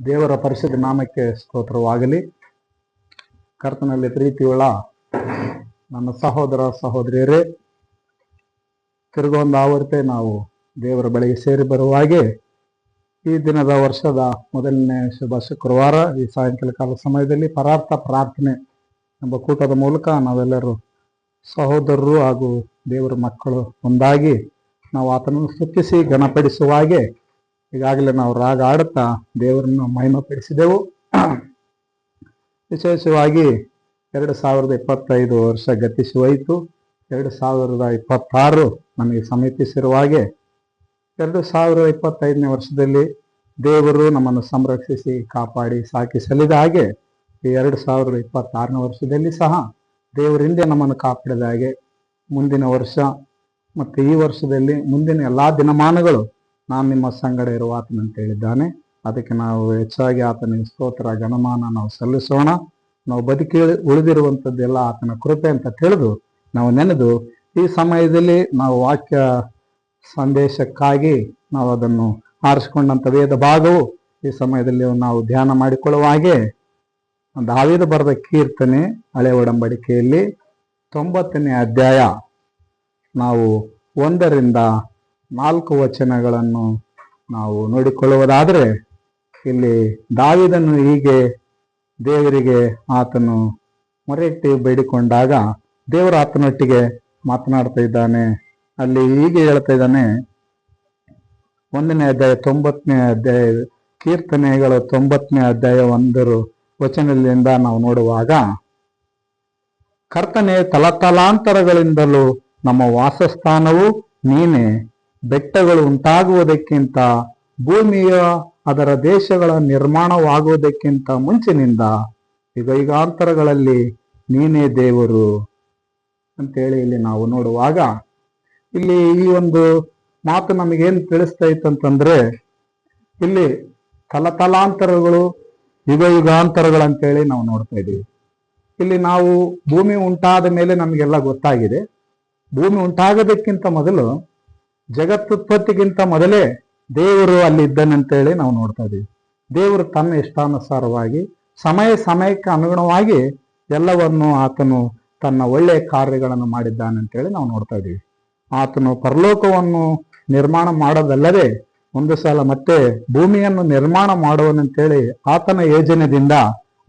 ದೇವರ ಪರಿಶುದ್ಧ ನಾಮಕ್ಕೆ ಸ್ತೋತ್ರವಾಗಲಿ. ಕರ್ತನಲ್ಲಿ ಪ್ರೀತಿಯುಳ್ಳ ನನ್ನ ಸಹೋದರ ಸಹೋದರಿಯರೇ, ತಿರುಗೊಂದು ಆವರ್ತೆ ನಾವು ದೇವರ ಬಳಿಗೆ ಸೇರಿ ಬರುವ ಹಾಗೆ ಈ ದಿನದ ವರ್ಷದ ಮೊದಲನೇ ಶುಭ ಶುಕ್ರವಾರ ಈ ಸಾಯಂಕಾಲ ಕಾಲ ಸಮಯದಲ್ಲಿ ಪರಾರ್ಥ ಪ್ರಾರ್ಥನೆ ಎಂಬ ಕೂಟದ ಮೂಲಕ ನಾವೆಲ್ಲರೂ ಸಹೋದರರು ಹಾಗೂ ದೇವರ ಮಕ್ಕಳು ಒಂದಾಗಿ ನಾವು ಆತನನ್ನು ಸ್ತುತಿಸಿ ಘನಪಡಿಸುವ ಹಾಗೆ ಈಗಾಗಲೇ ನಾವು ರಾಗ ಆಡುತ್ತಾ ದೇವರನ್ನು ಮಹಿಮೆಪಡಿಸಿದೆವು. ವಿಶೇಷವಾಗಿ 2025 ವರ್ಷ ಗತಿಸಿ ಹೋಯಿತು. 2026 ನಮಗೆ ಸಮೀಪಿಸಿರುವ ಹಾಗೆ 2025ನೇ ವರ್ಷದಲ್ಲಿ ದೇವರು ನಮ್ಮನ್ನು ಸಂರಕ್ಷಿಸಿ ಕಾಪಾಡಿ ಸಾಕಿ ಸಲ್ಲಿದ ಹಾಗೆ ಈ 2026ನೇ ವರ್ಷದಲ್ಲಿ ಸಹ ದೇವರಿಂದ ನಮ್ಮನ್ನು ಕಾಪಾಡಿದ ಹಾಗೆ ಮುಂದಿನ ವರ್ಷ ಮತ್ತು ಈ ವರ್ಷದಲ್ಲಿ ಮುಂದಿನ ಎಲ್ಲ ದಿನಮಾನಗಳು ನಾನು ನಿಮ್ಮ ಸಂಗಡ ಇರುವ ಆತನಂತ ಹೇಳಿದ್ದಾನೆ. ಅದಕ್ಕೆ ನಾವು ಹೆಚ್ಚಾಗಿ ಆತನಿಗೆ ಸ್ತೋತ್ರ ಗಣಮಾನ ನಾವು ಸಲ್ಲಿಸೋಣ. ನಾವು ಬದುಕಿ ಉಳಿದಿರುವಂಥದ್ದೆಲ್ಲ ಆತನ ಕೃಪೆ ಅಂತ ತಿಳಿದು ನಾವು ನೆನೆದು ಈ ಸಮಯದಲ್ಲಿ ನಾವು ವಾಕ್ಯ ಸಂದೇಶಕ್ಕಾಗಿ ನಾವು ಅದನ್ನು ಆರಿಸಿಕೊಂಡಂಥ ವೇದ ಭಾಗವು ಈ ಸಮಯದಲ್ಲಿ ನಾವು ಧ್ಯಾನ ಮಾಡಿಕೊಳ್ಳುವ ಹಾಗೆ ದಾವೀದ ಬರೆದ ಕೀರ್ತನೆ ಹಳೆ ಒಡಂಬಡಿಕೆಯಲ್ಲಿ 90ನೇ ಅಧ್ಯಾಯ ನಾವು 1ರಿಂದ 4 ವಚನಗಳನ್ನು ನಾವು ನೋಡಿಕೊಳ್ಳುವುದಾದರೆ, ಇಲ್ಲಿ ದಾವೀದನು ಹೀಗೆ ದೇವರಿಗೆ ಆತನು ಮೊರೆಯಿಟ್ಟು ಬೇಡಿಕೊಂಡಾಗ ದೇವರು ಆತನೊಟ್ಟಿಗೆ ಮಾತನಾಡ್ತಾ ಇದ್ದಾನೆ. ಅಲ್ಲಿ ಹೀಗೆ ಹೇಳ್ತಾ ಇದ್ದಾನೆ, 1ನೇ ಅಧ್ಯಾಯ 90ನೇ ಅಧ್ಯಾಯ ಕೀರ್ತನೆಗಳು 90ನೇ ಅಧ್ಯಾಯ 1 ವಚನದಿಂದ ನಾವು ನೋಡುವಾಗ, ಕರ್ತನೆ, ತಲತಲಾಂತರಗಳಿಂದಲೂ ನಮ್ಮ ವಾಸಸ್ಥಾನವು ನೀನೇ. ಬೆಟ್ಟಗಳು ಉಂಟಾಗುವುದಕ್ಕಿಂತ ಭೂಮಿಯ ಅದರ ದೇಶಗಳ ನಿರ್ಮಾಣವಾಗುವುದಕ್ಕಿಂತ ಮುಂಚಿನಿಂದ ಯುಗಾಂತರಗಳಲ್ಲಿ ನೀನೇ ದೇವರು ಅಂತೇಳಿ ಇಲ್ಲಿ ನಾವು ನೋಡುವಾಗ, ಇಲ್ಲಿ ಈ ಒಂದು ಮಾತು ನಮಗೇನು ತಿಳಿಸ್ತಾ ಇತ್ತಂತಂದ್ರೆ, ಇಲ್ಲಿ ತಲತಲಾಂತರಗಳು ಯುಗಾಂತರಗಳಂತೇಳಿ ನಾವು ನೋಡ್ತಾ ಇದ್ದೀವಿ. ಇಲ್ಲಿ ನಾವು ಭೂಮಿ ಉಂಟಾದ ಮೇಲೆ ನಮಗೆಲ್ಲ ಗೊತ್ತಾಗಿದೆ. ಭೂಮಿ ಉಂಟಾಗೋದಕ್ಕಿಂತ ಮೊದಲು, ಜಗತ್ತುತ್ಪತ್ತಿಗಿಂತ ಮೊದಲೇ ದೇವರು ಅಲ್ಲಿ ಇದ್ದಾನಂತೇಳಿ ನಾವು ನೋಡ್ತಾ ಇದ್ದೀವಿ. ದೇವರು ತನ್ನ ಇಷ್ಟಾನುಸಾರವಾಗಿ ಸಮಯಕ್ಕೆ ಅನುಗುಣವಾಗಿ ಎಲ್ಲವನ್ನು ಆತನು ತನ್ನ ಒಳ್ಳೆಯ ಕಾರ್ಯಗಳನ್ನು ಮಾಡಿದ್ದಾನಂತೇಳಿ ನಾವು ನೋಡ್ತಾ ಇದ್ದೀವಿ. ಆತನು ಪರಲೋಕವನ್ನು ನಿರ್ಮಾಣ ಮಾಡೋದಲ್ಲದೆ ಒಂದು ಸಲ ಮತ್ತೆ ಭೂಮಿಯನ್ನು ನಿರ್ಮಾಣ ಮಾಡುವನಂತೇಳಿ ಆತನ ಯೋಜನೆಯಿಂದ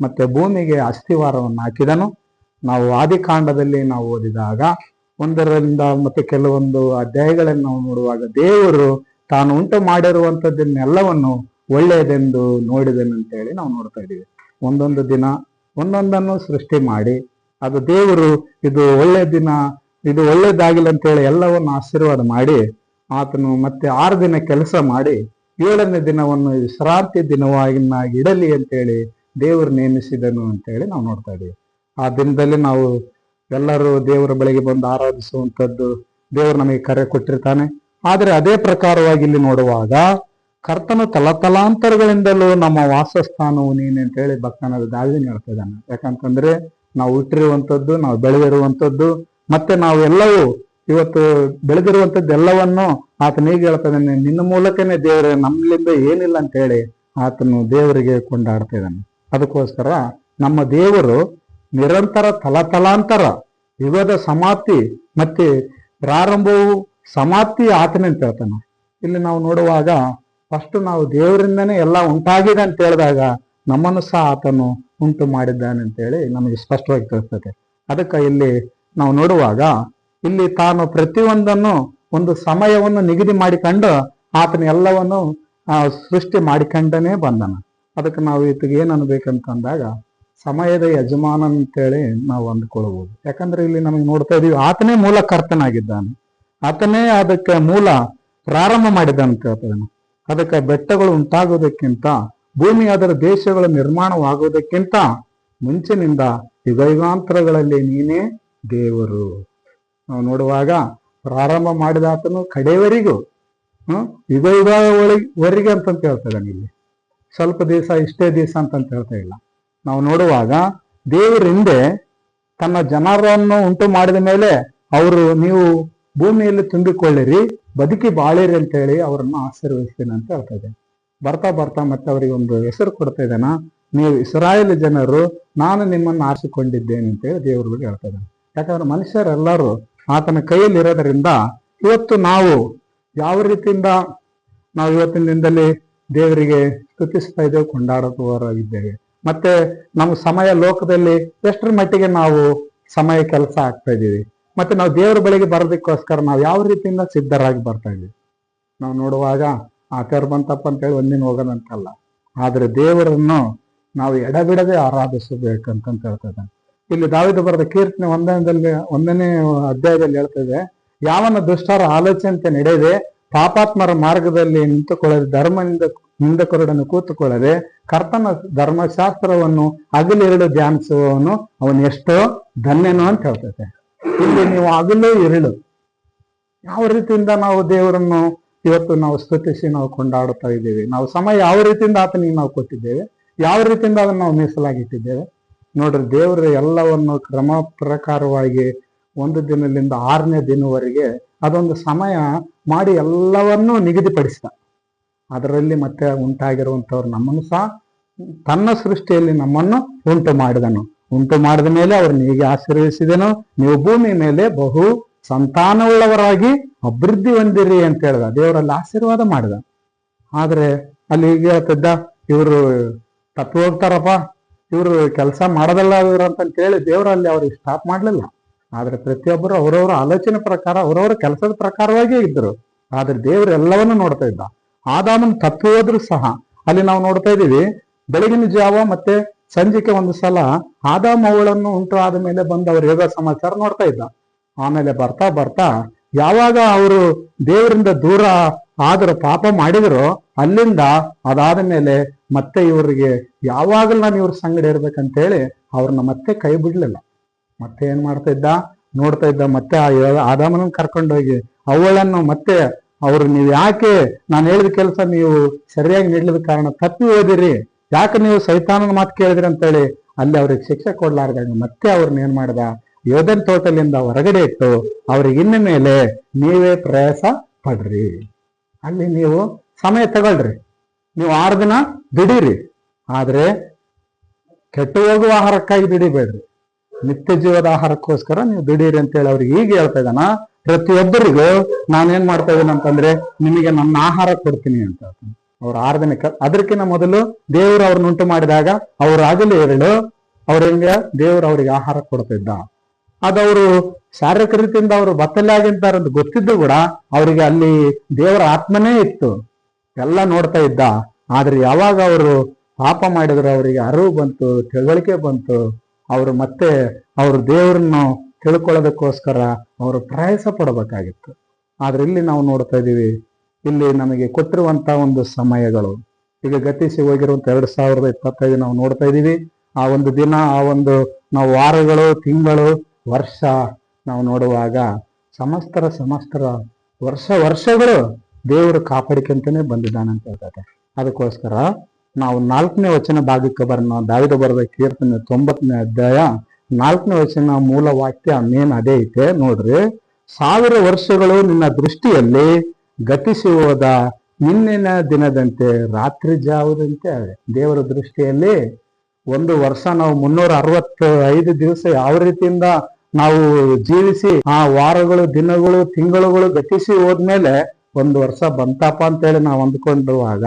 ಮತ್ತೆ ಭೂಮಿಗೆ ಅಸ್ಥಿವಾರವನ್ನು ಹಾಕಿದನು. ನಾವು ಆದಿಕಾಂಡದಲ್ಲಿ ನಾವು ಓದಿದಾಗ 1ರಿಂದ ಮತ್ತೆ ಕೆಲವೊಂದು ಅಧ್ಯಾಯಗಳನ್ನು ನಾವು ನೋಡುವಾಗ ದೇವರು ತಾನು ಉಂಟು ಮಾಡಿರುವಂಥದ್ದನ್ನೆಲ್ಲವನ್ನು ಒಳ್ಳೆಯದೆಂದು ನೋಡಿದನಂತೇಳಿ ನಾವು ನೋಡ್ತಾ ಇದ್ದೀವಿ. ಒಂದೊಂದು ದಿನ ಒಂದೊಂದನ್ನು ಸೃಷ್ಟಿ ಮಾಡಿ ಅದು ದೇವರು ಇದು ಒಳ್ಳೆಯ ದಿನ, ಇದು ಒಳ್ಳೇದಾಗಿಲ್ಲ ಅಂತೇಳಿ ಎಲ್ಲವನ್ನು ಆಶೀರ್ವಾದ ಮಾಡಿ ಆತನು ಮತ್ತೆ 6 ದಿನ ಕೆಲಸ ಮಾಡಿ 7ನೇ ದಿನವನ್ನು ವಿಶ್ರಾಂತಿ ದಿನವಾಗಿನಾಗಿ ಇಡಲಿ ಅಂತೇಳಿ ದೇವರು ನೇಮಿಸಿದನು ಅಂತೇಳಿ ನಾವು ನೋಡ್ತಾ ಇದ್ದೀವಿ. ಆ ದಿನದಲ್ಲಿ ನಾವು ಎಲ್ಲರೂ ದೇವರ ಬಳಿಗೆ ಬಂದು ಆರಾಧಿಸುವಂಥದ್ದು ದೇವರು ನಮಗೆ ಕರೆ ಕೊಟ್ಟಿರ್ತಾನೆ. ಆದರೆ ಅದೇ ಪ್ರಕಾರವಾಗಿ ಇಲ್ಲಿ ನೋಡುವಾಗ ಕರ್ತನ ತಲತಲಾಂತರಗಳಿಂದಲೂ ನಮ್ಮ ವಾಸಸ್ಥಾನವು ನೀನೆ ಅಂತೇಳಿ ಭಕ್ತನಾದ ದಾವೀದನು ಹೇಳ್ತಾ ಇದ್ದಾನೆ. ಯಾಕಂತಂದ್ರೆ ನಾವು ಹುಟ್ಟಿರುವಂಥದ್ದು, ನಾವು ಬೆಳೆದಿರುವಂಥದ್ದು, ಮತ್ತೆ ನಾವು ಎಲ್ಲವೂ ಇವತ್ತು ಬೆಳೆದಿರುವಂಥದ್ದು ಎಲ್ಲವನ್ನು ಆತನ ಹೀಗೆ ಹೇಳ್ತಾ ಇದ್ದಾನೆ, ನಿನ್ನ ಮೂಲಕನೇ ದೇವರೇ, ನಮ್ಮಿಂದ ಏನಿಲ್ಲ ಅಂತೇಳಿ ಆತನು ದೇವರಿಗೆ ಕೊಂಡಾಡ್ತಾ ಇದ್ದಾನೆ. ಅದಕ್ಕೋಸ್ಕರ ನಮ್ಮ ದೇವರು ನಿರಂತರ ತಲತಲಾಂತರ ಯುಗದ ಸಮಾಪ್ತಿ ಮತ್ತೆ ಪ್ರಾರಂಭವು ಸಮಾಪ್ತಿ ಆತನೇ ಅಂತ ಹೇಳ್ತಾನೆ. ಇಲ್ಲಿ ನಾವು ನೋಡುವಾಗ ಫಸ್ಟ್ ನಾವು ದೇವರಿಂದನೇ ಎಲ್ಲ ಉಂಟಾಗಿದೆ ಅಂತ ಹೇಳಿದಾಗ ನಮ್ಮನ್ನು ಸಹ ಆತನು ಉಂಟು ಮಾಡಿದ್ದಾನೆ ಅಂತೇಳಿ ನಮಗೆ ಸ್ಪಷ್ಟವಾಗಿ ತಿಳಿಸ್ತದೆ. ಅದಕ್ಕೆ ಇಲ್ಲಿ ನಾವು ನೋಡುವಾಗ ಇಲ್ಲಿ ತಾನು ಪ್ರತಿಯೊಂದನ್ನು ಒಂದು ಸಮಯವನ್ನು ನಿಗದಿ ಮಾಡಿಕೊಂಡು ಆತನ ಎಲ್ಲವನ್ನು ಸೃಷ್ಟಿ ಮಾಡಿಕೊಂಡನೇ ಬಂದನ. ಅದಕ್ಕೆ ನಾವು ಇದಕ್ಕೆ ಏನು ಅನ್ಬೇಕಂತಂದಾಗ ಸಮಯದ ಯಜಮಾನ ಅಂತೇಳಿ ನಾವು ಅಂದ್ಕೊಳ್ಬಹುದು. ಯಾಕಂದ್ರೆ ಇಲ್ಲಿ ನಮಗೆ ನೋಡ್ತಾ ಇದೀವಿ, ಆತನೇ ಮೂಲ ಕರ್ತನಾಗಿದ್ದಾನೆ, ಆತನೇ ಅದಕ್ಕೆ ಮೂಲ ಪ್ರಾರಂಭ ಮಾಡಿದ್ದಾನೆ ಅಂತ ಹೇಳ್ತಾನೆ. ಅದಕ್ಕೆ ಬೆಟ್ಟಗಳು ಉಂಟಾಗೋದಕ್ಕಿಂತ ಭೂಮಿ ಅದರ ದೇಶಗಳ ನಿರ್ಮಾಣವಾಗುವುದಕ್ಕಿಂತ ಮುಂಚಿನಿಂದ ಯುಗಾಂತರಗಳಲ್ಲಿ ನೀನೇ ದೇವರು. ನಾವು ನೋಡುವಾಗ ಪ್ರಾರಂಭ ಮಾಡಿದ ಆತನು ಕಡೆಯವರೆಗೂ ಯುಗವರೆಗೆ ಅಂತಂತ ಹೇಳ್ತಾ ಇದ್ದಾನೆ. ಇಲ್ಲಿ ಸ್ವಲ್ಪ ದಿವಸ ಇಷ್ಟೇ ದಿವಸ ಅಂತಂತ ಹೇಳ್ತಾ ಇಲ್ಲ. ನಾವು ನೋಡುವಾಗ ದೇವರ ಹಿಂದೆ ತನ್ನ ಜನರನ್ನು ಉಂಟು ಮಾಡಿದ ಮೇಲೆ ಅವರು ನೀವು ಭೂಮಿಯಲ್ಲಿ ತುಂಬಿಕೊಳ್ಳಿರಿ, ಬದುಕಿ ಬಾಳಿರಿ ಅಂತೇಳಿ ಅವರನ್ನು ಆಶೀರ್ವದಿಸ್ತೀನಿ ಅಂತ ಹೇಳ್ತಾ ಇದೆ. ಬರ್ತಾ ಬರ್ತಾ ಮತ್ತೆ ಅವರಿಗೆ ಒಂದು ಹೆಸರು ಕೊಡ್ತಾ ಇದ್ದಾನ, ನೀವು ಇಸ್ರಾಯೇಲ್ ಜನರು, ನಾನು ನಿಮ್ಮನ್ನು ಆರಿಸಿಕೊಂಡಿದ್ದೇನೆ ಅಂತೇಳಿ ದೇವರುಗಳಿಗೆ ಹೇಳ್ತಾ ಇದ್ದಾನೆ. ಯಾಕಂದ್ರೆ ಮನುಷ್ಯರೆಲ್ಲರೂ ಆತನ ಕೈಯಲ್ಲಿ ಇರೋದರಿಂದ ಇವತ್ತು ನಾವು ಯಾವ ರೀತಿಯಿಂದ ನಾವು ಇವತ್ತಿನ ದಿನದಲ್ಲಿ ದೇವರಿಗೆ ಸ್ತುತಿಸ್ತಾ ಇದ್ದೇವೆ, ಕೊಂಡಾಡುವವರಾಗಿದ್ದೇವೆ. ಮತ್ತೆ ನಮ್ಮ ಸಮಯ ಲೋಕದಲ್ಲಿ ಎಷ್ಟರ ಮಟ್ಟಿಗೆ ನಾವು ಸಮಯ ಕೆಲಸ ಆಗ್ತಾ ಇದ್ದೀವಿ, ಮತ್ತೆ ನಾವು ದೇವರ ಬಳಿಗೆ ಬರೋದಕ್ಕೋಸ್ಕರ ನಾವು ಯಾವ ರೀತಿಯಿಂದ ಸಿದ್ಧರಾಗಿ ಬರ್ತಾ ಇದ್ದೀವಿ. ನಾವು ನೋಡುವಾಗ ಆಚಾರ ಬಂತಪ್ಪ ಅಂತೇಳಿ ಒಂದಿನ ಹೋಗೋದಂತಲ್ಲ, ಆದ್ರೆ ದೇವರನ್ನು ನಾವು ಎಡಬಿಡದೆ ಆರಾಧಿಸಬೇಕಂತ ಹೇಳ್ತಾ ಇದ್ದಾನೆ. ಇಲ್ಲಿ ದಾವೀದ ಬರೆದ ಕೀರ್ತನೆ ಒಂದನೇ ಅಧ್ಯಾಯದಲ್ಲಿ ಹೇಳ್ತದೆ, ಯಾವನ ದುಷ್ಟರ ಆಲೋಚನೆ ನಡೆಯದೆ ಪಾಪಾತ್ಮರ ಮಾರ್ಗದಲ್ಲಿ ನಿಂತುಕೊಳ್ಳದೆ ನಿಂದಕರೊಡನೆ ಕೂತುಕೊಳ್ಳದೆ ಕರ್ತನ ಧರ್ಮಶಾಸ್ತ್ರವನ್ನು ಹಗಲಿರುಳು ಧ್ಯಾನಿಸುವವನು ಅವನು ಎಷ್ಟೋ ಧನ್ಯನು ಅಂತ ಹೇಳ್ತೈತೆ. ಇಲ್ಲಿ ನೀವು ಹಗಲು ಇರುಳು ಯಾವ ರೀತಿಯಿಂದ ನಾವು ದೇವರನ್ನು ಇವತ್ತು ನಾವು ಸ್ತುತಿಸಿ ನಾವು ಕೊಂಡಾಡುತ್ತಾ ಇದ್ದೇವೆ. ನಾವು ಸಮಯ ಯಾವ ರೀತಿಯಿಂದ ಆತನಿಗೆ ನಾವು ಕೊಟ್ಟಿದ್ದೇವೆ, ಯಾವ ರೀತಿಯಿಂದ ಅದನ್ನು ನಾವು ಮೀಸಲಾಗಿಟ್ಟಿದ್ದೇವೆ. ನೋಡ್ರಿ, ದೇವರು ಎಲ್ಲವನ್ನು ಕ್ರಮ ಪ್ರಕಾರವಾಗಿ ಒಂದು ದಿನದಿಂದ 6ನೇ ದಿನವರೆಗೆ ಅದೊಂದು ಸಮಯ ಮಾಡಿ ಎಲ್ಲವನ್ನೂ ನಿಗದಿಪಡಿಸಿದ. ಅದರಲ್ಲಿ ಮತ್ತೆ ಉಂಟಾಗಿರುವಂಥವ್ರು ನಮ್ಮನ್ನು ಸಹ ತನ್ನ ಸೃಷ್ಟಿಯಲ್ಲಿ ನಮ್ಮನ್ನು ಉಂಟು ಮಾಡಿದ ಮೇಲೆ ಅವ್ರನ್ನ ಹೀಗೆ ಆಶೀರ್ವದಿಸಿದನು, ನೀವು ಭೂಮಿ ಮೇಲೆ ಬಹು ಸಂತಾನವುಳ್ಳವರಾಗಿ ಅಭಿವೃದ್ಧಿ ಹೊಂದಿರಿ ಅಂತ ಹೇಳಿದ. ದೇವರಲ್ಲಿ ಆಶೀರ್ವಾದ ಮಾಡಿದ. ಆದ್ರೆ ಅಲ್ಲಿ ಹೀಗೆ ಹೇಳ್ತಿದ್ದ, ಇವರು ತಪ್ಪು ಹೋಗ್ತಾರಪ್ಪ, ಇವರು ಕೆಲಸ ಮಾಡೋದಲ್ಲ ಇವರು ಅಂತೇಳಿ ದೇವರಲ್ಲಿ ಅವ್ರಿಗೆ ಸ್ಟಾಪ್ ಮಾಡ್ಲಿಲ್ಲ. ಆದ್ರೆ ಪ್ರತಿಯೊಬ್ಬರು ಅವರವರ ಆಲೋಚನೆ ಪ್ರಕಾರ ಅವರವರ ಕೆಲಸದ ಪ್ರಕಾರವಾಗಿಯೇ ಇದ್ರು. ಆದ್ರೆ ದೇವರು ಎಲ್ಲವನ್ನೂ ನೋಡ್ತಾ ಇದ್ದ. ಆದಾಮನ ತಪ್ಪು ಹೋದ್ರು ಸಹ ಅಲ್ಲಿ ನಾವು ನೋಡ್ತಾ ಇದೀವಿ, ಬೆಳಗಿನ ಜಾವ ಮತ್ತೆ ಸಂಜೆಗೆ ಒಂದು ಸಲ ಆದಾಮ ಅವಳನ್ನು ಉಂಟು ಆದ ಮೇಲೆ ಬಂದು ಅವ್ರ ಯೋಗ ಸಮಾಚಾರ ನೋಡ್ತಾ ಇದ್ದ. ಆಮೇಲೆ ಬರ್ತಾ ಬರ್ತಾ ಯಾವಾಗ ಅವರು ದೇವರಿಂದ ದೂರ ಆದರೂ ಪಾಪ ಮಾಡಿದ್ರು, ಅಲ್ಲಿಂದ ಅದಾದ ಮೇಲೆ ಮತ್ತೆ ಇವರಿಗೆ ಯಾವಾಗಲೂ ನಾನು ಇವ್ರ ಸಂಗಡ ಇರ್ಬೇಕಂತೇಳಿ ಅವ್ರನ್ನ ಮತ್ತೆ ಕೈ ಬಿಡ್ಲಿಲ್ಲ. ಮತ್ತೆ ಏನ್ ಮಾಡ್ತಾ ಇದ್ದ, ನೋಡ್ತಾ ಇದ್ದ. ಮತ್ತೆ ಆದಾಮನ ಕರ್ಕೊಂಡೋಗಿ ಅವಳನ್ನು ಮತ್ತೆ ಅವ್ರು, ನೀವು ಯಾಕೆ ನಾನು ಹೇಳಿದ ಕೆಲಸ ನೀವು ಸರಿಯಾಗಿ ನೀಡಲಿದ ಕಾರಣ ತಪ್ಪಿ ಹೋದಿರಿ, ಯಾಕೆ ನೀವು ಸೈತಾನನ ಮಾತು ಕೇಳಿದ್ರಿ ಅಂತೇಳಿ ಅಲ್ಲಿ ಅವ್ರಿಗೆ ಶಿಕ್ಷೆ ಕೊಡ್ಲಾರ್ದಾಗ ಮತ್ತೆ ಅವ್ರನ್ನ ಏನ್ ಮಾಡ್ದ, ಯೋಧನ್ ತೋಟಲಿಂದ ಹೊರಗಡೆ ಇಟ್ಟು ಅವ್ರಿಗೆ ಇನ್ನ ಮೇಲೆ ನೀವೇ ಪ್ರಯಾಸ ಪಡ್ರಿ, ಅಲ್ಲಿ ನೀವು ಸಮಯ ತಗೊಳ್ರಿ, ನೀವು 6 ದಿನ ದುಡೀರಿ, ಆದ್ರೆ ಕೆಟ್ಟು ಹೋಗುವ ಆಹಾರಕ್ಕಾಗಿ ದುಡಿಬೇಡ್ರಿ, ನಿತ್ಯ ಜೀವದ ಆಹಾರಕ್ಕೋಸ್ಕರ ನೀವು ದುಡೀರಿ ಅಂತೇಳಿ ಅವ್ರಿಗೆ ಹೀಗೆ ಹೇಳ್ತಾ ಇದ್ದಾನ. ಪ್ರತಿಯೊಬ್ಬರಿಗೂ ನಾನೇನ್ ಮಾಡ್ತಾ ಇದ್ದೀನಿ ಅಂತಂದ್ರೆ, ನಿಮಗೆ ನನ್ನ ಆಹಾರ ಕೊಡ್ತೀನಿ ಅಂತ ಅವ್ರು 6 ದಿನಕ್ಕೆ. ಅದಕ್ಕಿಂತ ಮೊದಲು ದೇವರು ಅವ್ರನ್ನ ಉಂಟು ಮಾಡಿದಾಗ ಅವ್ರು ಆಗಲೇ ಅವ್ರ ಹೆಂಗೆ ದೇವರು ಅವ್ರಿಗೆ ಆಹಾರ ಕೊಡ್ತಿದ್ದ. ಅದವರು ಶಾರೀರಿಕ ರೀತಿಯಿಂದ ಅವರು ಬತ್ತಲಾಗಿರ್ತಾರೆ ಅಂತ ಗೊತ್ತಿದ್ದು ಕೂಡ ಅವರಿಗೆ ಅಲ್ಲಿ ದೇವರ ಆತ್ಮನೇ ಇತ್ತು, ಎಲ್ಲ ನೋಡ್ತಾ ಇದ್ದ. ಆದ್ರೆ ಯಾವಾಗ ಅವರು ಪಾಪ ಮಾಡಿದ್ರು, ಅವರಿಗೆ ಅರಿವು ಬಂತು, ತಿಳುವಳಿಕೆ ಬಂತು, ಅವರು ಮತ್ತೆ ಅವರು ದೇವರನ್ನು ತಿಳ್ಕೊಳ್ಳೋದಕ್ಕೋಸ್ಕರ ಅವರು ಪ್ರಯಾಸ ಪಡಬೇಕಾಗಿತ್ತು. ಆದ್ರೆ ಇಲ್ಲಿ ನಾವು ನೋಡ್ತಾ ಇದ್ದೀವಿ, ಇಲ್ಲಿ ನಮಗೆ ಕೊಟ್ಟಿರುವಂತ ಒಂದು ಸಮಯಗಳು ಈಗ ಗತಿಸಿ ಹೋಗಿರುವಂತ 2025 ನಾವು ನೋಡ್ತಾ ಇದ್ದೀವಿ. ಆ ಒಂದು ದಿನ, ಆ ಒಂದು ನಾವು ವಾರಗಳು, ತಿಂಗಳು, ವರ್ಷ ನಾವು ನೋಡುವಾಗ ಸಮಸ್ತರ ವರ್ಷಗಳು ದೇವರು ಕಾಪಾಡಿಕೊಂತಾನೆ ಬಂದಿದ್ದಾನೆ ಅಂತ ಹೇಳ್ತಾರೆ. ಅದಕ್ಕೋಸ್ಕರ ನಾವು 4ನೇ ವಚನ ಭಾಗಕ್ಕೆ ಬರೋಣ. ದಾವೀದ ಬರೆದ ಕೀರ್ತನೆ 90ನೇ ಅಧ್ಯಾಯ 4ನೇ ವಚನ ಮೂಲ ವಾಕ್ಯ ಮೇನ್ ಅದೇ ಐತೆ ನೋಡ್ರಿ. 1000 ವರ್ಷಗಳು ನಿನ್ನ ದೃಷ್ಟಿಯಲ್ಲಿ ಗತಿಸಿ ಹೋದ ನಿನ್ನಿನ ದಿನದಂತೆ ರಾತ್ರಿ ಜಾವದಂತೆ ಅವೆ. ದೇವರ ದೃಷ್ಟಿಯಲ್ಲಿ ಒಂದು ವರ್ಷ ನಾವು 365 ದಿವಸ ಯಾವ ರೀತಿಯಿಂದ ನಾವು ಜೀವಿಸಿ ಆ ವಾರಗಳು, ದಿನಗಳು, ತಿಂಗಳುಗಳು ಗತಿಸಿ ಹೋದ್ಮೇಲೆ ಒಂದು ವರ್ಷ ಬಂತಪ್ಪ ಅಂತೇಳಿ ನಾವು ಅಂದ್ಕೊಂಡುವಾಗ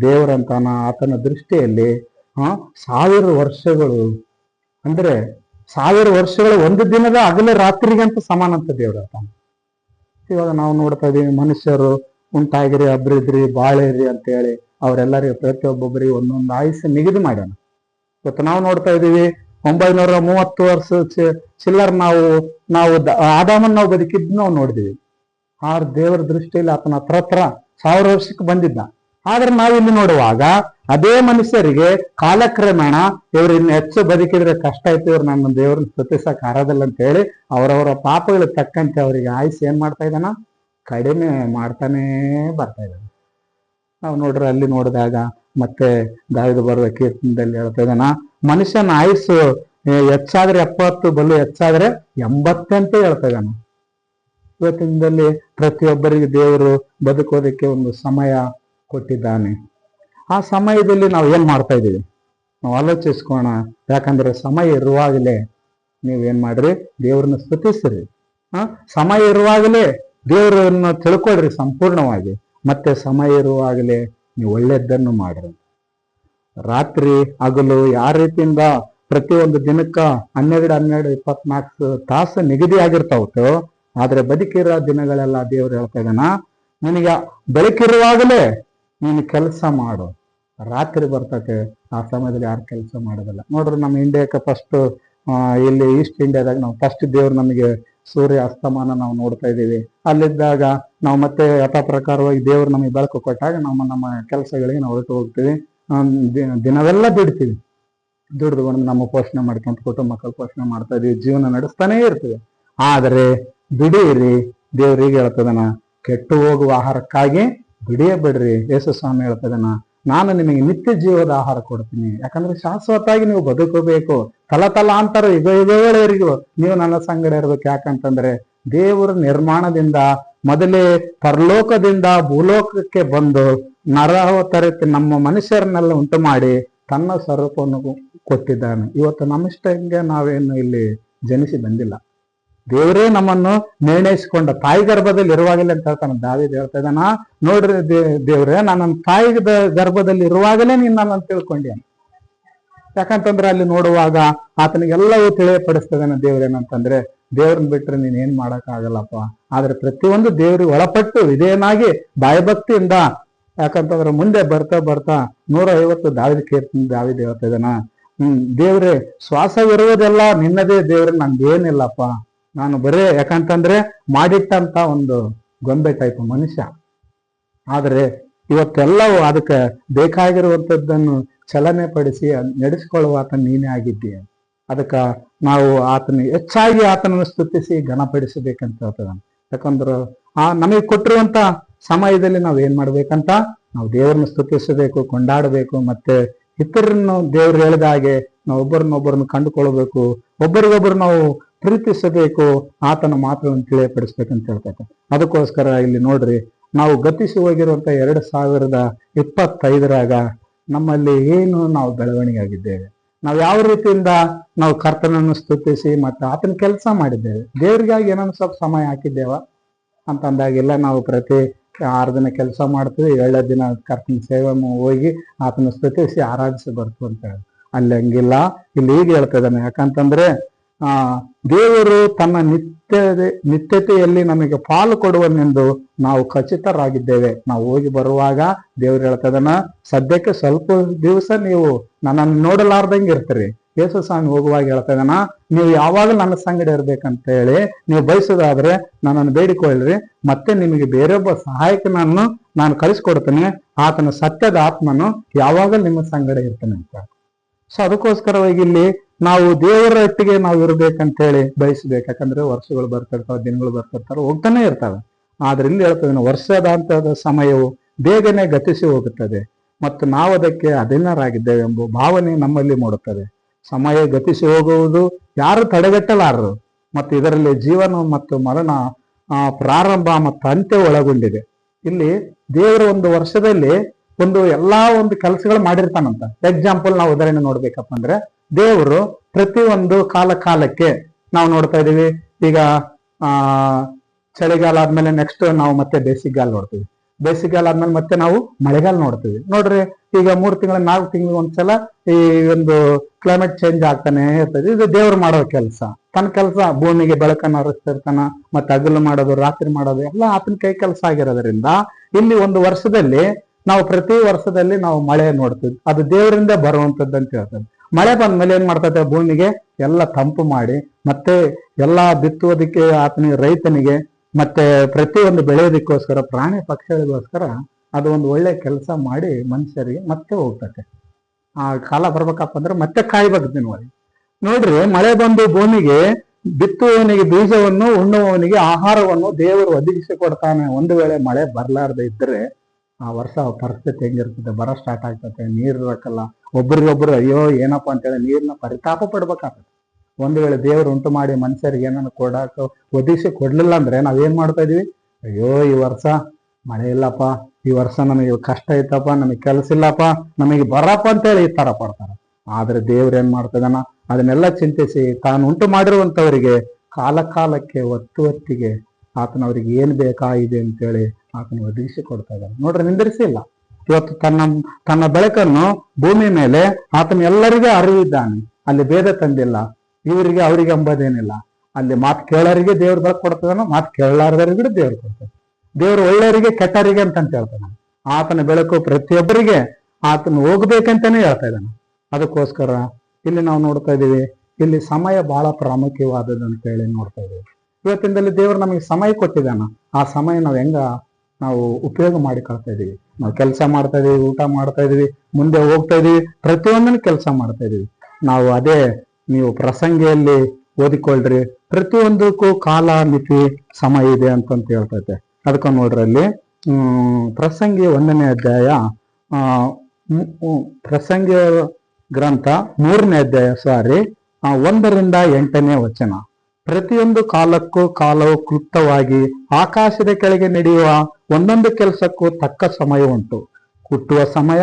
ದೇವರಂತಾನ ಆತನ ದೃಷ್ಟಿಯಲ್ಲಿ 1000 ವರ್ಷಗಳು ಅಂದ್ರೆ 1000 ವರ್ಷಗಳು ಒಂದು ದಿನದ ಹಗಲು ರಾತ್ರಿಗಂತ ಸಮಾನ ಅಂತ ದೇವ್ರ. ಇವಾಗ ನಾವು ನೋಡ್ತಾ ಇದೀವಿ, ಮನುಷ್ಯರು ಉಂಟಾಗಿರಿ, ಅಭಿವೃದ್ಧಿ, ಬಾಳಿರಿ ಅಂತೇಳಿ ಅವರೆಲ್ಲರಿಗೂ ಪ್ರತಿಯೊಬ್ಬೊಬ್ಬರಿಗೆ ಒಂದೊಂದು ಆಯುಷ್ಯ ನಿಗದಿ ಮಾಡ್ಯಾನ. ಇವತ್ತು ನಾವು ನೋಡ್ತಾ ಇದೀವಿ 930 ವರ್ಷ ಚಿಲ್ಲರ್ ನಾವು ಆದಾಮನ್ ನಾವು ಬದುಕಿದ್ ನಾವು ನೋಡಿದೀವಿ. ಆ ದೇವರ ದೃಷ್ಟಿಯಲ್ಲಿ ಆತನ ಹತ್ರ 1000 ವರ್ಷಕ್ಕೆ ಬಂದಿದ್ದ. ಆದ್ರೆ ನಾವಿಲ್ಲಿ ನೋಡುವಾಗ ಅದೇ ಮನುಷ್ಯರಿಗೆ ಕಾಲಕ್ರಮೇಣ ಇವ್ರು ಇನ್ನು ಹೆಚ್ಚು ಬದುಕಿದ್ರೆ ಕಷ್ಟ ಆಯ್ತು, ಇವ್ರು ನನ್ನ ದೇವ್ರನ್ನ ಸ್ತುತಿಸಕ್ ಆರೋದಿಲ್ಲ ಅಂತ ಹೇಳಿ ಅವರವರ ಪಾಪಗಳಿಗೆ ತಕ್ಕಂತೆ ಅವರಿಗೆ ಆಯುಸ್ ಏನ್ ಮಾಡ್ತಾ ಇದ್ದಾನ, ಕಡಿಮೆ ಮಾಡ್ತಾನೇ ಬರ್ತಾ ಇದ್ದಾನೆ. ನಾವು ನೋಡ್ರಿ ಅಲ್ಲಿ ನೋಡಿದಾಗ ಮತ್ತೆ ದಾವೀದ ಬರೆದ ಕೀರ್ತನದಲ್ಲಿ ಹೇಳ್ತಾ ಇದ್ದಾನ, ಮನುಷ್ಯನ ಆಯುಸ್ಸು ಹೆಚ್ಚಾದ್ರೆ 70, ಬಲು ಹೆಚ್ಚಾದ್ರೆ 80 ಅಂತ ಹೇಳ್ತಾ ಇದ್ದಾನ. ಇವತ್ತಿನದಲ್ಲಿ ಪ್ರತಿಯೊಬ್ಬರಿಗೆ ದೇವರು ಬದುಕೋದಕ್ಕೆ ಒಂದು ಸಮಯ ಕೊಟ್ಟಿದ್ದಾನೆ. ಆ ಸಮಯದಲ್ಲಿ ನಾವು ಏನ್ ಮಾಡ್ತಾ ಇದೀವಿ ನಾವು ಆಲೋಚಿಸ್ಕೋಣ. ಯಾಕಂದ್ರೆ ಸಮಯ ಇರುವಾಗಲೇ ನೀವೇನ್ ಮಾಡ್ರಿ, ದೇವ್ರನ್ನ ಸ್ತುತಿಸ್ರಿ. ಸಮಯ ಇರುವಾಗಲೇ ದೇವರನ್ನ ತಿಳ್ಕೊಳ್ರಿ ಸಂಪೂರ್ಣವಾಗಿ. ಮತ್ತೆ ಸಮಯ ಇರುವಾಗಲೇ ನೀವು ಒಳ್ಳೆಯದನ್ನು ಮಾಡ್ರಿ. ರಾತ್ರಿ ಹಗಲು ಯಾವ ರೀತಿಯಿಂದ ಪ್ರತಿಯೊಂದು ದಿನಕ್ಕ 12-24 ತಾಸು ನಿಗದಿ ಆಗಿರ್ತಾವತ್ತೋ, ಆದ್ರೆ ಬದುಕಿರೋ ದಿನಗಳೆಲ್ಲ ದೇವ್ರು ಹೇಳ್ತಾ ಇದ್ದಾನ, ನಿನಗೆ ಬೆಳಕಿರುವಾಗಲೇ ನೀನು ಕೆಲಸ ಮಾಡು. ರಾತ್ರಿ ಬರ್ತಕ್ಕೆ ಆ ಸಮಯದಲ್ಲಿ ಯಾರು ಕೆಲಸ ಮಾಡೋದಿಲ್ಲ. ನೋಡ್ರಿ, ನಮ್ಮ ಇಂಡಿಯಾಕ್ಕೆ ಫಸ್ಟ್ ಇಲ್ಲಿ ಈಸ್ಟ್ ಇಂಡಿಯಾದಾಗ ನಾವು ಫಸ್ಟ್ ದೇವ್ರು ನಮಗೆ ಸೂರ್ಯ ಅಸ್ತಮಾನ ನಾವು ನೋಡ್ತಾ ಇದ್ದೀವಿ. ಅಲ್ಲಿದ್ದಾಗ ನಾವು ಮತ್ತೆ ಯಥಾ ಪ್ರಕಾರವಾಗಿ ದೇವ್ರು ನಮಗೆ ಬೆಳಕು ಕೊಟ್ಟಾಗ ನಮ್ಮ ಕೆಲಸಗಳಿಗೆ ನಾವು ಹೊರಟು ಹೋಗ್ತೀವಿ. ದಿನವೆಲ್ಲ ದುಡಿತೀವಿ. ದುಡ್ದು ಬಂದು ನಮ್ಮ ಪೋಷಣೆ ಮಾಡ್ಕೊಂತ ಕುಟುಂಬ ಮಕ್ಕಳು ಪೋಷಣೆ ಮಾಡ್ತಾ ಇದೀವಿ, ಜೀವನ ನಡೆಸ್ತಾನೇ ಇರ್ತೀವಿ. ಆದರೆ ದುಡಿಯಿರಿ, ದೇವ್ರಿಗೆ ಹೇಳ್ತದನ, ಕೆಟ್ಟು ಹೋಗುವ ಆಹಾರಕ್ಕಾಗಿ ದುಡಿಯಬೇಡ್ರಿ. ಯೇಸು ಸ್ವಾಮಿ ಹೇಳ್ತದನ, ನಾನು ನಿಮಗೆ ನಿತ್ಯ ಜೀವದ ಆಹಾರ ಕೊಡ್ತೀನಿ. ಯಾಕಂದ್ರೆ ಶಾಶ್ವತವಾಗಿ ನೀವು ಬದುಕಬೇಕು, ತಲಾಂತರ ಯುಗಗಳವರೆಗೂ ನೀವು ನನ್ನ ಸಂಗಡ ಇರ್ಬೇಕು. ಯಾಕಂತಂದ್ರೆ ದೇವರ ನಿರ್ಮಾಣದಿಂದ ಮೊದಲೇ ಪರಲೋಕದಿಂದ ಭೂಲೋಕಕ್ಕೆ ಬಂದು ನರವತರಕ್ಕೆ ನಮ್ಮ ಮನುಷ್ಯರನ್ನೆಲ್ಲ ಉಂಟು ಮಾಡಿ ತನ್ನ ಸ್ವರೂಪವನ್ನು ಕೊಟ್ಟಿದ್ದಾನೆ. ಇವತ್ತು ನಮ್ಮಿಷ್ಟಂಗೆ ನಾವೇನು ಇಲ್ಲಿ ಜನಿಸಿ ಬಂದಿಲ್ಲ. ದೇವರೇ ನಮ್ಮನ್ನು ನಿರ್ಣಯಿಸಿಕೊಂಡ ತಾಯಿ ಗರ್ಭದಲ್ಲಿ ಇರುವಾಗಲೇ ಅಂತ ಹೇಳ್ತಾನೆ. ದಾವೀದ ಹೇಳ್ತಾ ಇದ್ದಾನ, ನೋಡ್ರಿ ದೇವ್ರೇ, ನನ್ನ ತಾಯಿ ಗರ್ಭದಲ್ಲಿ ಇರುವಾಗಲೇ ನೀನ್ ನನ್ನನ್ನು ತಿಳ್ಕೊಂಡಿ. ಯಾಕಂತಂದ್ರೆ ಅಲ್ಲಿ ನೋಡುವಾಗ ಆತನಿಗೆಲ್ಲವೂ ತಿಳಿಯಪಡಿಸ್ತದಾನೆ. ದೇವ್ರೇನಂತಂದ್ರೆ, ದೇವ್ರನ್ನ ಬಿಟ್ರೆ ನೀನ್ ಏನ್ ಮಾಡಕ್ ಆಗಲ್ಲಪ್ಪ. ಆದ್ರೆ ಪ್ರತಿಯೊಂದು ದೇವ್ರಿಗೆ ಒಳಪಟ್ಟು ವಿಧೇಯನಾಗಿ ಭಯಭಕ್ತಿಯಿಂದ, ಯಾಕಂತಂದ್ರೆ ಮುಂದೆ ಬರ್ತಾ 150 ದಾವಿದ ಕೀರ್ತನೆ ದಾವಿದ ಹೇಳ್ತಾ ಇದ್ದಾನ, ದೇವ್ರೆ ಶ್ವಾಸವಿರುವುದೆಲ್ಲ ನಿನ್ನದೇ ದೇವ್ರೆ, ನಂದೇನಿಲ್ಲಪ್ಪ, ನಾನು ಬರೇ ಯಾಕಂತಂದ್ರೆ ಮಾಡಿಟ್ಟಂತ ಒಂದು ಗೊಂಬೆ ಟೈಪ್ ಮನುಷ್ಯ. ಆದ್ರೆ ಇವತ್ತೆಲ್ಲವೂ ಅದಕ್ಕೆ ಬೇಕಾಗಿರುವಂಥದ್ದನ್ನು ಚಲನೆ ಪಡಿಸಿ ನಡೆಸಿಕೊಳ್ಳುವ ಆತನ ನೀನೇ ಆಗಿದ್ದೀಯ. ಅದಕ್ಕೆ ನಾವು ಹೆಚ್ಚಾಗಿ ಆತನನ್ನು ಸ್ತುತಿಸಿ ಘನಪಡಿಸಬೇಕಂತ ಹೇಳ್ತದ. ಯಾಕಂದ್ರೆ ನಮಗೆ ಕೊಟ್ಟಿರುವಂತ ಸಮಯದಲ್ಲಿ ನಾವ್ ಏನ್ ಮಾಡ್ಬೇಕಂತ, ನಾವು ದೇವರನ್ನ ಸ್ತುತಿಸಬೇಕು, ಕೊಂಡಾಡಬೇಕು. ಮತ್ತೆ ಇತರನ್ನು ದೇವ್ರು ಹೇಳಿದ ಹಾಗೆ ನಾವು ಒಬ್ಬರನ್ನೊಬ್ಬರನ್ನು ಕಂಡುಕೊಳ್ಬೇಕು, ಒಬ್ಬರಿಗೊಬ್ಬರು ನಾವು ಪ್ರೀತಿಸಬೇಕು, ಆತನ ಮಾತುಗಳನ್ನು ತಿಳಿಯಪಡಿಸ್ಬೇಕಂತ ಹೇಳ್ತೈತೆ. ಅದಕ್ಕೋಸ್ಕರ ಇಲ್ಲಿ ನೋಡ್ರಿ, ನಾವು ಗತಿಸಿ ಹೋಗಿರುವಂತ 2025ರಾಗ ನಮ್ಮಲ್ಲಿ ಏನು ನಾವು ಬೆಳವಣಿಗೆ ಆಗಿದ್ದೇವೆ, ನಾವು ಯಾವ ರೀತಿಯಿಂದ ನಾವು ಕರ್ತನನ್ನು ಸ್ತುತಿಸಿ ಮತ್ತೆ ಆತನ ಕೆಲಸ ಮಾಡಿದ್ದೇವೆ, ದೇವ್ರಿಗಾಗಿ ಏನೋ ಸ್ವಲ್ಪ ಸಮಯ ಹಾಕಿದ್ದೇವ ಅಂತಂದಾಗೆಲ್ಲ ನಾವು ಪ್ರತಿ 6 ದಿನ ಕೆಲಸ ಮಾಡ್ತೀವಿ, 7ನೇ ದಿನ ಕರ್ತನ ಸೇವೆ ಹೋಗಿ ಆತನ ಸ್ತುತಿಸಿ ಆರಾಧಿಸಿ ಬರ್ತೀವಿ ಅಂತ ಹೇಳಿ. ಅಲ್ಲಿ ಹಂಗಿಲ್ಲ. ಇಲ್ಲಿ ಹೀಗೆ ಹೇಳ್ತಾ ಇದ್ದಾನೆ, ಯಾಕಂತಂದ್ರೆ ದೇವರು ತನ್ನ ನಿತ್ಯತೆಯಲ್ಲಿ ನಮಗೆ ಪಾಲು ಕೊಡುವನೆಂದು ನಾವು ಖಚಿತರಾಗಿದ್ದೇವೆ. ನಾವು ಹೋಗಿ ಬರುವಾಗ ದೇವ್ರು ಹೇಳ್ತಾ ಇದ್ದಾನ, ಸದ್ಯಕ್ಕೆ ಸ್ವಲ್ಪ ದಿವಸ ನೀವು ನನ್ನನ್ನು ನೋಡಲಾರ್ದಂಗೆ ಇರ್ತೀರಿ. ಯೇಸು ಸ್ವಾಮಿ ಹೋಗುವಾಗ ಹೇಳ್ತಾ ಇದ್ದಾನ, ನೀವು ಯಾವಾಗ ನನ್ನ ಸಂಗಡ ಇರ್ಬೇಕಂತ ಹೇಳಿ ನೀವು ಬಯಸೋದಾದ್ರೆ ನನ್ನನ್ನು ಬೇಡಿಕೊಳ್ಳ್ರಿ, ಮತ್ತೆ ನಿಮಗೆ ಬೇರೊಬ್ಬ ಸಹಾಯಕನನ್ನು ನಾನು ಕಳಿಸ್ಕೊಡ್ತೇನೆ, ಆತನ ಸತ್ಯದ ಆತ್ಮನು ಯಾವಾಗಲೂ ನಿಮ್ಮ ಸಂಗಡ ಇರ್ತಾನೆ ಅಂತ. ಸೊ ಅದಕ್ಕೋಸ್ಕರವಾಗಿ ಇಲ್ಲಿ ನಾವು ದೇವರ ಒಟ್ಟಿಗೆ ನಾವು ಇರ್ಬೇಕಂತ ಹೇಳಿ ಬಯಸ್ಬೇಕು. ಯಾಕಂದ್ರೆ ವರ್ಷಗಳು ಬರ್ತಿರ್ತಾವೆ, ದಿನಗಳು ಬರ್ತಿರ್ತಾವೆ, ಹೋಗ್ತಾನೆ ಇರ್ತಾವೆ. ಆದ್ರೆ ಇಲ್ಲಿ ಹೇಳ್ತದೆ, ವರ್ಷದಾಂತದ ಸಮಯವು ಬೇಗನೆ ಗತಿಸಿ ಹೋಗುತ್ತದೆ ಮತ್ತು ನಾವು ಅದಕ್ಕೆ ಅಧೀನರಾಗಿದ್ದೇವೆ ಎಂಬ ಭಾವನೆ ನಮ್ಮಲ್ಲಿ ಮೂಡುತ್ತದೆ. ಸಮಯ ಗತಿಸಿ ಹೋಗುವುದು ಯಾರು ತಡೆಗಟ್ಟಲಾರರು. ಮತ್ತು ಇದರಲ್ಲಿ ಜೀವನ ಮತ್ತು ಮರಣ, ಪ್ರಾರಂಭ ಮತ್ತು ಅಂತ್ಯ ಒಳಗೊಂಡಿದೆ. ಇಲ್ಲಿ ದೇವರ ಒಂದು ವರ್ಷದಲ್ಲಿ ಎಲ್ಲಾ ಕೆಲಸಗಳು ಮಾಡಿರ್ತಾನಂತ. ಎಕ್ಸಾಂಪಲ್ ನಾವು ಉದಾಹರಣೆ ನೋಡ್ಬೇಕಪ್ಪ ಅಂದ್ರೆ, ದೇವರು ಪ್ರತಿಯೊಂದು ಕಾಲಕ್ಕೆ ನಾವು ನೋಡ್ತಾ ಇದೀವಿ. ಈಗ ಚಳಿಗಾಲ ಆದ್ಮೇಲೆ ನೆಕ್ಸ್ಟ್ ನಾವು ಮತ್ತೆ ಬೇಸಿಗೆಗಾಲ ನೋಡ್ತೀವಿ, ಬೇಸಿಗೆಗಾಲ ಆದ್ಮೇಲೆ ಮತ್ತೆ ನಾವು ಮಳೆಗಾಲ ನೋಡ್ತೀವಿ. ನೋಡ್ರಿ, ಈಗ 3 ತಿಂಗಳ 4 ತಿಂಗಳಿಗೆ ಒಂದ್ಸಲ ಈ ಕ್ಲೈಮೇಟ್ ಚೇಂಜ್ ಆಗ್ತಾನೆ ಇರ್ತದೆ. ಇದು ದೇವ್ರು ಮಾಡೋ ಕೆಲಸ, ತನ್ನ ಕೆಲಸ. ಭೂಮಿಗೆ ಬೆಳಕನ್ನು ಹರಿಸ್ತಿರ್ತಾನ, ಮತ್ತೆ ಹಗಲು ಮಾಡೋದು, ರಾತ್ರಿ ಮಾಡೋದು ಎಲ್ಲ ಆತನ ಕೈ ಕೆಲಸ ಆಗಿರೋದ್ರಿಂದ ಇಲ್ಲಿ ಒಂದು ವರ್ಷದಲ್ಲಿ ನಾವು ಪ್ರತಿ ವರ್ಷದಲ್ಲಿ ನಾವು ಮಳೆ ನೋಡ್ತೀವಿ. ಅದು ದೇವರಿಂದ ಬರುವಂತದ್ದು ಅಂತ ಹೇಳ್ತದೆ. ಮಳೆ ಬಂದ್ಮೇಲೆ ಏನ್ ಮಾಡ್ತದೆ, ಭೂಮಿಗೆ ಎಲ್ಲ ತಂಪು ಮಾಡಿ ಮತ್ತೆ ಎಲ್ಲಾ ಬಿತ್ತುವುದಕ್ಕೆ ಆತನಿಗೆ, ರೈತನಿಗೆ, ಮತ್ತೆ ಪ್ರತಿಯೊಂದು ಬೆಳೆಯೋದಕ್ಕೋಸ್ಕರ, ಪ್ರಾಣಿ ಪಕ್ಷಿಗಳಿಗೋಸ್ಕರ ಅದು ಒಂದು ಒಳ್ಳೆ ಕೆಲಸ ಮಾಡಿ ಮನುಷ್ಯರಿಗೆ ಮತ್ತೆ ಹೋಗ್ತದೆ. ಆ ಕಾಲ ಬರ್ಬೇಕಪ್ಪ ಅಂದ್ರೆ ಮತ್ತೆ ಕಾಯ್ಬೇಕು ದಿನವರೆಗೆ. ನೋಡ್ರಿ, ಮಳೆ ಬಂದು ಭೂಮಿಗೆ ಬಿತ್ತುವವನಿಗೆ ಬೀಜವನ್ನು, ಉಣ್ಣುವವನಿಗೆ ಆಹಾರವನ್ನು ದೇವರು ಒದಗಿಸಿ ಕೊಡ್ತಾನೆ. ಒಂದು ವೇಳೆ ಮಳೆ ಬರ್ಲಾರ್ದೆ ಇದ್ರೆ ಆ ವರ್ಷ ಪರಿಸ್ಥಿತಿ ಹೆಂಗಿರ್ತದೆ, ಬರ ಸ್ಟಾರ್ಟ್ ಆಗ್ತದೆ, ನೀರು ಇರಕ್ಕಲ್ಲ, ಒಬ್ರಿಗೊಬ್ರು ಅಯ್ಯೋ ಏನಪ್ಪಾ ಅಂತೇಳಿ ನೀರಿನ ಪರಿತಾಪ ಪಡ್ಬೇಕಾಗ್ತದೆ. ಒಂದು ವೇಳೆ ದೇವರು ಉಂಟು ಮಾಡಿ ಮನುಷ್ಯರಿಗೆ ಏನನ್ನು ಒದಗಿಸಿ ಕೊಡ್ಲಿಲ್ಲ ಅಂದ್ರೆ ನಾವೇನ್ ಮಾಡ್ತಾ ಇದೀವಿ, ಅಯ್ಯೋ ಈ ವರ್ಷ ಮಳೆ ಇಲ್ಲಪ್ಪ, ಈ ವರ್ಷ ನಮಗೆ ಕಷ್ಟ ಐತಪ್ಪ, ನಮಗೆ ಕೆಲಸ ಇಲ್ಲಪ್ಪ, ನಮಗೆ ಬರಪ್ಪ ಅಂತೇಳಿ ಈ ತರ ಪಡ್ತಾರೆ. ಆದ್ರೆ ದೇವ್ರ ಏನ್ ಮಾಡ್ತದಾನ, ಅದನ್ನೆಲ್ಲ ಚಿಂತಿಸಿ ತಾನು ಉಂಟು ಮಾಡಿರುವಂತವರಿಗೆ ಕಾಲ ಕಾಲಕ್ಕೆ ಹೊತ್ತಿಗೆ ಆತನವ್ರಿಗೆ ಏನ್ ಬೇಕಾಗಿದೆ ಅಂತೇಳಿ ಆತನ ಒದಗಿಸಿ ಕೊಡ್ತಾ ಇದ್ದಾನೆ. ನೋಡ್ರಿ, ನಿಂದಿರಿಸಿಲ್ಲ. ಇವತ್ತು ತನ್ನ ಬೆಳಕನ್ನು ಭೂಮಿ ಮೇಲೆ ಆತನ ಎಲ್ಲರಿಗೂ ಅರಿವಿದ್ದಾನೆ. ಅಲ್ಲಿ ಭೇದ ತಂದಿಲ್ಲ, ಇವರಿಗೆ ಅವರಿಗೆ ಎಂಬುದೇನಿಲ್ಲ. ಅಲ್ಲಿ ಮಾತು ಕೇಳೋರಿಗೆ ದೇವ್ರ ಬೆಳಕು ಕೊಡ್ತದಾನ, ಮಾತು ಕೇಳಲಾರದವರಿಗೆ ದೇವ್ರು ಕೊಡ್ತಾನೆ. ದೇವ್ರು ಒಳ್ಳೆಯವರಿಗೆ ಕೆಟ್ಟವರಿಗೆ ಅಂತ ಹೇಳ್ತಾನೆ. ಆತನ ಬೆಳಕು ಪ್ರತಿಯೊಬ್ಬರಿಗೆ ಆತನ ಹೋಗ್ಬೇಕಂತಾನೆ ಹೇಳ್ತಾ ಇದ್ದಾನೆ. ಅದಕ್ಕೋಸ್ಕರ ಇಲ್ಲಿ ನಾವು ನೋಡ್ತಾ ಇದೀವಿ, ಇಲ್ಲಿ ಸಮಯ ಬಹಳ ಪ್ರಾಮುಖ್ಯವಾದದಂತ ಹೇಳಿ ನೋಡ್ತಾ ಇದೀವಿ. ಇವತ್ತಿಂದಲ್ಲಿ ದೇವರು ನಮಗೆ ಸಮಯ ಕೊಟ್ಟಿದ್ದಾನ. ಆ ಸಮಯ ನಾವು ಉಪಯೋಗ ಮಾಡಿಕೊಳ್ತಾ ಇದೀವಿ. ನಾವು ಕೆಲಸ ಮಾಡ್ತಾ ಇದೀವಿ, ಊಟ ಮಾಡ್ತಾ ಇದೀವಿ, ಮುಂದೆ ಹೋಗ್ತಾ ಇದೀವಿ, ಪ್ರತಿಯೊಂದನ್ನು ಕೆಲಸ ಮಾಡ್ತಾ ಇದೀವಿ ನಾವು. ಅದೇ ನೀವು ಪ್ರಸಂಗಿಯಲ್ಲಿ ಓದಿಕೊಳ್ಳ್ರಿ, ಪ್ರತಿಯೊಂದಕ್ಕೂ ಕಾಲ ಮಿತಿ ಸಮಯ ಇದೆ ಅಂತ ಹೇಳ್ತೈತೆ. ಅದಕ್ಕೆ ನೋಡ್ರಿ, ಅಲ್ಲಿ ಪ್ರಸಂಗಿ 1ನೇ ಅಧ್ಯಾಯ, ಪ್ರಸಂಗಿ ಗ್ರಂಥ 3ನೇ ಅಧ್ಯಾಯ 1ರಿಂದ 8ನೇ ವಚನ. ಪ್ರತಿಯೊಂದು ಕಾಲಕ್ಕೂ ಕಾಲವು ಕ್ಲುಪ್ತವಾಗಿ ಆಕಾಶದ ಕೆಳಗೆ ನಡೆಯುವ ಒಂದೊಂದು ಕೆಲಸಕ್ಕೂ ತಕ್ಕ ಸಮಯ ಉಂಟು. ಹುಟ್ಟುವ ಸಮಯ,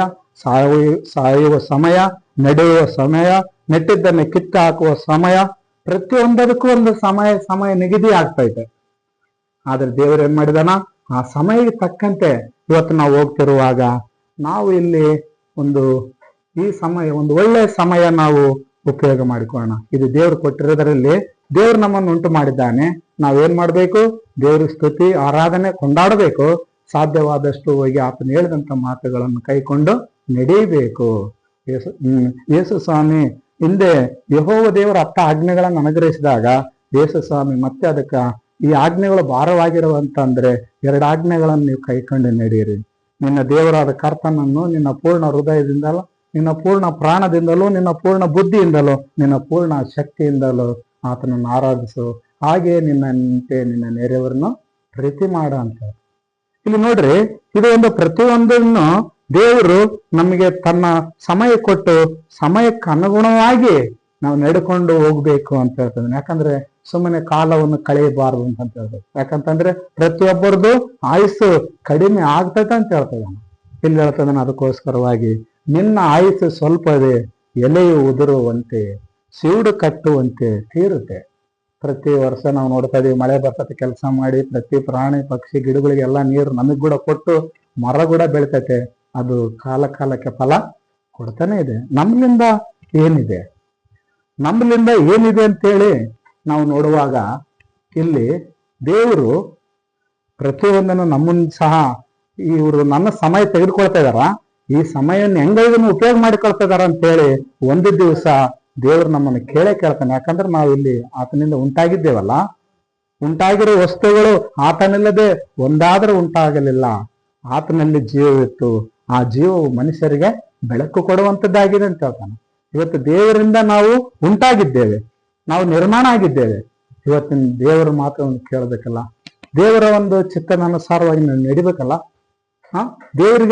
ಸಾಯುವ ಸಮಯ, ನಡೆಯುವ ಸಮಯ, ನೆಟ್ಟಿದ್ದನ್ನು ಕಿತ್ತು ಹಾಕುವ ಸಮಯ, ಪ್ರತಿಯೊಂದಕ್ಕೂ ಒಂದು ಸಮಯ ನಿಗದಿ ಆಗ್ತೈತೆ. ಆದ್ರೆ ದೇವರು ಏನ್ ಮಾಡಿದಾನ, ಆ ಸಮಯಕ್ಕೆ ತಕ್ಕಂತೆ ಇವತ್ತು ನಾವು ಹೋಗ್ತಿರುವಾಗ ನಾವು ಇಲ್ಲಿ ಈ ಸಮಯ ಒಂದು ಒಳ್ಳೆ ಸಮಯ ನಾವು ಉಪಯೋಗ ಮಾಡಿಕೊಳ್ಳೋಣ. ಇದು ದೇವ್ರು ಕೊಟ್ಟಿರೋದ್ರಲ್ಲಿ ದೇವ್ರು ನಮ್ಮನ್ನು ಉಂಟು ಮಾಡಿದ್ದಾನೆ. ನಾವೇನ್ ಮಾಡ್ಬೇಕು, ದೇವ್ರ ಸ್ತುತಿ ಆರಾಧನೆ ಕೊಂಡಾಡಬೇಕು. ಸಾಧ್ಯವಾದಷ್ಟು ಹೋಗಿ ಆತನ ಹೇಳಿದಂತ ಮಾತುಗಳನ್ನು ಕೈಕೊಂಡು ನಡೀಬೇಕು. ಯೇಸು ಸ್ವಾಮಿ ಹಿಂದೆ ಯೆಹೋವ ದೇವರ 10 ಆಜ್ಞೆಗಳನ್ನು ಅನುಗ್ರಹಿಸಿದಾಗ ಯೇಸು ಸ್ವಾಮಿ ಮತ್ತೆ ಅದಕ್ಕ ಈ ಆಜ್ಞೆಗಳು ಭಾರವಾಗಿರುವಂತಂದ್ರೆ 2 ಆಜ್ಞೆಗಳನ್ನು ನೀವು ಕೈಕೊಂಡು ನಡೀರಿ. ನಿನ್ನ ದೇವರಾದ ಕರ್ತನನ್ನು ನಿನ್ನ ಪೂರ್ಣ ಹೃದಯದಿಂದಲೂ, ನಿನ್ನ ಪೂರ್ಣ ಪ್ರಾಣದಿಂದಲೂ, ನಿನ್ನ ಪೂರ್ಣ ಬುದ್ಧಿಯಿಂದಲೂ, ನಿನ್ನ ಪೂರ್ಣ ಶಕ್ತಿಯಿಂದಲೂ ಆತನನ್ನು ಆರಾಧಿಸು. ಹಾಗೆ ನಿನ್ನ ನೆರೆಯವರನ್ನು ಪ್ರೀತಿ ಮಾಡು ಅಂತ. ಇಲ್ಲಿ ನೋಡ್ರಿ, ಇದು ಒಂದು ಪ್ರತಿಯೊಂದನ್ನು ದೇವರು ನಮಗೆ ತನ್ನ ಸಮಯ ಕೊಟ್ಟು ಸಮಯಕ್ಕೆ ಅನುಗುಣವಾಗಿ ನಾವು ನಡ್ಕೊಂಡು ಹೋಗ್ಬೇಕು ಅಂತ ಹೇಳ್ತದೆ. ಯಾಕಂದ್ರೆ ಸುಮ್ಮನೆ ಕಾಲವನ್ನು ಕಳೆಯಬಾರದು ಅಂತ ಹೇಳ್ಬೇಕು. ಯಾಕಂತಂದ್ರೆ ಪ್ರತಿಯೊಬ್ಬರದು ಆಯುಸ್ಸು ಕಡಿಮೆ ಆಗ್ತದೆ ಅಂತ ಹೇಳ್ತದ. ಇಲ್ಲಿ ಹೇಳ್ತದಾನ, ಅದಕ್ಕೋಸ್ಕರವಾಗಿ ನಿನ್ನ ಆಯುಸ್ಸು ಸ್ವಲ್ಪವೇ, ಎಲೆಯು ಉದುರುವಂತೆ, ಸೀಡು ಕಟ್ಟುವಂತೆ ತೀರುತ್ತೆ. ಪ್ರತಿ ವರ್ಷ ನಾವು ನೋಡ್ತಾ ಇದೀವಿ, ಮಳೆ ಬರ್ತದೆ, ಕೆಲಸ ಮಾಡಿ ಪ್ರತಿ ಪ್ರಾಣಿ ಪಕ್ಷಿ ಗಿಡಗಳಿಗೆಲ್ಲ ನೀರು ನಮಗ್ ಕೂಡ ಕೊಟ್ಟು ಮರ ಕೂಡ ಬೆಳಿತೈತೆ. ಅದು ಕಾಲಕ್ಕೆ ಫಲ ಕೊಡ್ತಾನೆ ಇದೆ. ನಮ್ಲಿಂದ ಏನಿದೆ ಅಂತೇಳಿ ನಾವು ನೋಡುವಾಗ ಇಲ್ಲಿ ದೇವರು ಪ್ರತಿಯೊಂದನ್ನು ನಮ್ಮನ್ನು ಸಹ ಇವರು ನನ್ನ ಸಮಯ ತೆಗೆದುಕೊಳ್ತಾ ಇದಾರ, ಈ ಸಮಯವನ್ನು ಹೆಂಗನ್ನು ಉಪಯೋಗ ಮಾಡಿಕೊಳ್ತಾ ಇದಾರ ಅಂತೇಳಿ ಒಂದು ದಿವಸ ದೇವರು ನಮ್ಮನ್ನು ಕೇಳ್ತಾನೆ. ಯಾಕಂದ್ರೆ ನಾವು ಇಲ್ಲಿ ಆತನಿಂದ ಉಂಟಾಗಿದ್ದೇವಲ್ಲ, ಉಂಟಾಗಿರೋ ವಸ್ತುಗಳು ಆತನಿಲ್ಲದೆ ಒಂದಾದ್ರೂ ಉಂಟಾಗಲಿಲ್ಲ. ಆತನಲ್ಲಿ ಜೀವವಿತ್ತು, ಆ ಜೀವವು ಮನುಷ್ಯರಿಗೆ ಬೆಳಕು ಕೊಡುವಂತದ್ದಾಗಿದೆ ಅಂತ ಹೇಳ್ತಾನೆ. ಇವತ್ತು ದೇವರಿಂದ ನಾವು ಉಂಟಾಗಿದ್ದೇವೆ, ನಾವು ನಿರ್ಮಾಣ ಆಗಿದ್ದೇವೆ. ಇವತ್ತಿನ ದೇವರ ಮಾತನ್ನು ಕೇಳಬೇಕಲ್ಲ, ದೇವರ ಒಂದು ಚಿತ್ತನಾನುಸಾರವಾಗಿ ನಾವು ನಡಿಬೇಕಲ್ಲ. ದೇವರಿಗೆ